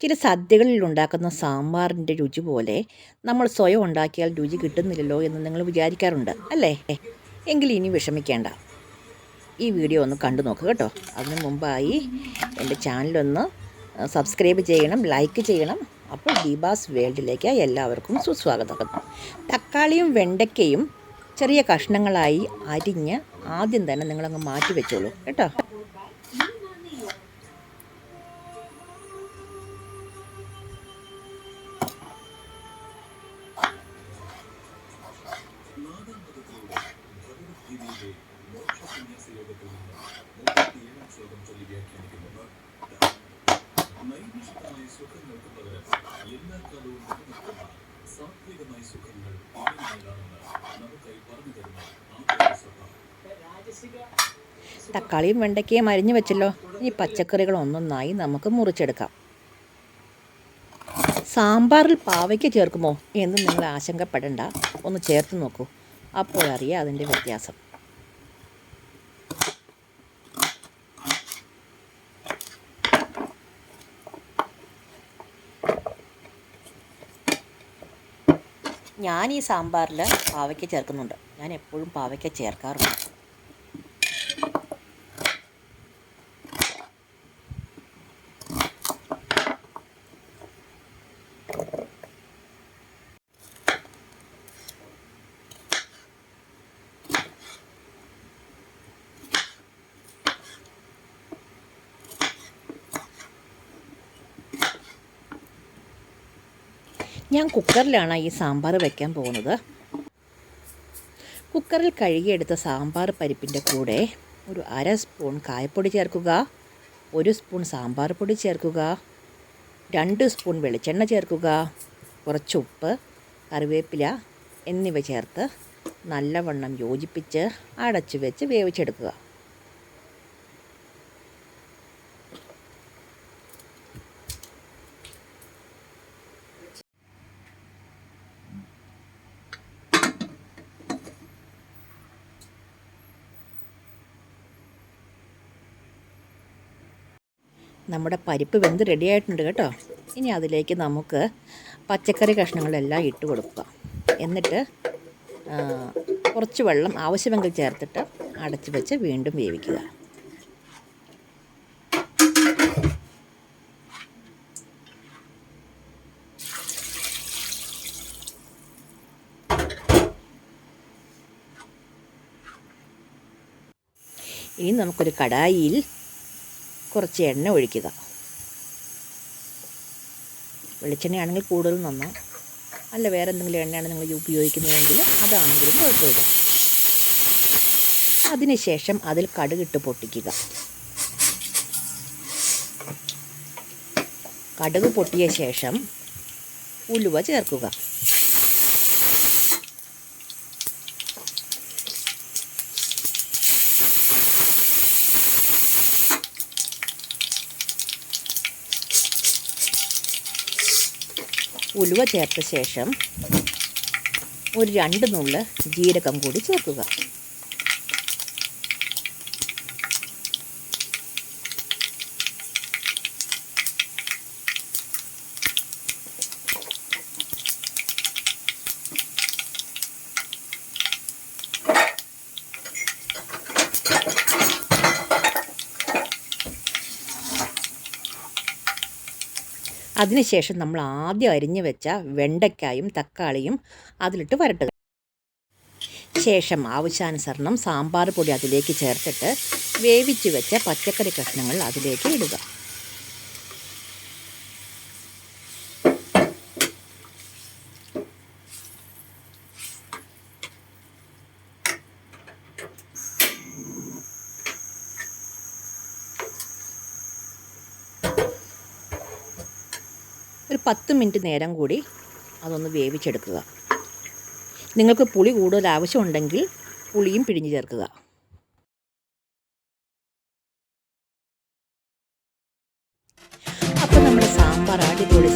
ചില സദ്യകളിൽ ഉണ്ടാക്കുന്ന സാമ്പാറിൻ്റെ രുചി പോലെ നമ്മൾ സ്വയം ഉണ്ടാക്കിയാൽ രുചി കിട്ടുന്നില്ലല്ലോ എന്ന് നിങ്ങൾ വിചാരിക്കാറുണ്ട് അല്ലേ? എങ്കിൽ ഇനി വിഷമിക്കേണ്ട. ഈ വീഡിയോ ഒന്ന് കണ്ടു നോക്കുക കേട്ടോ. അതിനു മുമ്പായി എൻ്റെ ചാനലൊന്ന് സബ്സ്ക്രൈബ് ചെയ്യണം, ലൈക്ക് ചെയ്യണം. അപ്പോൾ ദീപാസ് വേൾഡിലേക്ക് എല്ലാവർക്കും സുസ്വാഗതം. തക്കാളിയും വെണ്ടയ്ക്കയും ചെറിയ കഷ്ണങ്ങളായി അരിഞ്ഞ് ആദ്യം തന്നെ നിങ്ങളങ്ങ് മാറ്റി വെച്ചോളൂ കേട്ടോ. തക്കാളിയും വെണ്ടയ്ക്കയും അരിഞ്ഞു വെച്ചല്ലോ. ഇനി പച്ചക്കറികൾ ഒന്നൊന്നായി നമുക്ക് മുറിച്ചെടുക്കാം. സാമ്പാറിൽ പാവയ്ക്ക ചേർക്കുമോ എന്ന് നിങ്ങൾ ആശങ്കപ്പെടേണ്ട. ഒന്ന് ചേർത്ത് നോക്കൂ, അപ്പോഴറിയാം അതിൻ്റെ വ്യത്യാസം. ഞാൻ ഈ സാമ്പാറിൽ പാവയ്ക്ക ചേർക്കുന്നുണ്ട്. ഞാൻ എപ്പോഴും പാവയ്ക്ക ചേർക്കാറുണ്ട്. ഞാൻ കുക്കറിലാണ് ഈ സാമ്പാർ വയ്ക്കാൻ പോകുന്നത്. കുക്കറിൽ കഴുകിയെടുത്ത സാമ്പാർ പരിപ്പിൻ്റെ കൂടെ ഒരു 1/2 സ്പൂൺ കായപ്പൊടി ചേർക്കുക, 1 സ്പൂൺ സാമ്പാർ പൊടി ചേർക്കുക, 2 സ്പൂൺ വെളിച്ചെണ്ണ ചേർക്കുക, കുറച്ച് ഉപ്പ്, കറിവേപ്പില എന്നിവ ചേർത്ത് നല്ലവണ്ണം യോജിപ്പിച്ച് അടച്ചു വെച്ച് വേവിച്ചെടുക്കുക. നമ്മുടെ പരിപ്പ് വെന്ത് റെഡിയായിട്ടുണ്ട് കേട്ടോ. ഇനി അതിലേക്ക് നമുക്ക് പച്ചക്കറി കഷ്ണങ്ങളെല്ലാം ഇട്ട് കൊടുക്കുക. എന്നിട്ട് കുറച്ച് വെള്ളം ആവശ്യമെങ്കിൽ ചേർത്തിട്ട് അടച്ച് വെച്ച് വീണ്ടും വേവിക്കുക. ഇനി നമുക്കൊരു കടായിയിൽ കുറച്ച് എണ്ണ ഒഴിക്കുക. വെളിച്ചെണ്ണയാണെങ്കിൽ കൂടുതൽ നന്നാ, അല്ല വേറെ എന്തെങ്കിലും എണ്ണയാണ് നിങ്ങൾ ഉപയോഗിക്കുന്നതെങ്കിൽ അതാണെങ്കിലും കുഴപ്പമില്ല. അതിനുശേഷം അതിൽ കടുകിട്ട് പൊട്ടിക്കുക. കടുക് പൊട്ടിയ ശേഷം ഉലുവ ചേർക്കുക. ഉലുവ ചേർത്ത ശേഷം ഒരു 2 നുള്ള് ജീരകം കൂടി ചേർക്കുക. അതിനുശേഷം നമ്മൾ ആദ്യം അരിഞ്ഞു വെച്ച വെണ്ടയ്ക്കായും തക്കാളിയും അതിലിട്ട് വരട്ടുക. ശേഷം ആവശ്യാനുസരണം സാമ്പാർ പൊടി അതിലേക്ക് ചേർത്തിട്ട് വേവിച്ച് വെച്ച പച്ചക്കറി കഷ്ണങ്ങൾ അതിലേക്ക് ഇടുക. ഒരു 10 മിനിറ്റ് നേരം കൂടി അതൊന്ന് വേവിച്ചെടുക്കുക. നിങ്ങൾക്ക് പുളി കൂടുതൽ ആവശ്യമുണ്ടെങ്കിൽ പുളിയും പിഴിഞ്ഞ് ചേർക്കുക. അപ്പോൾ നമ്മുടെ സാമ്പാർ അടിപൊളി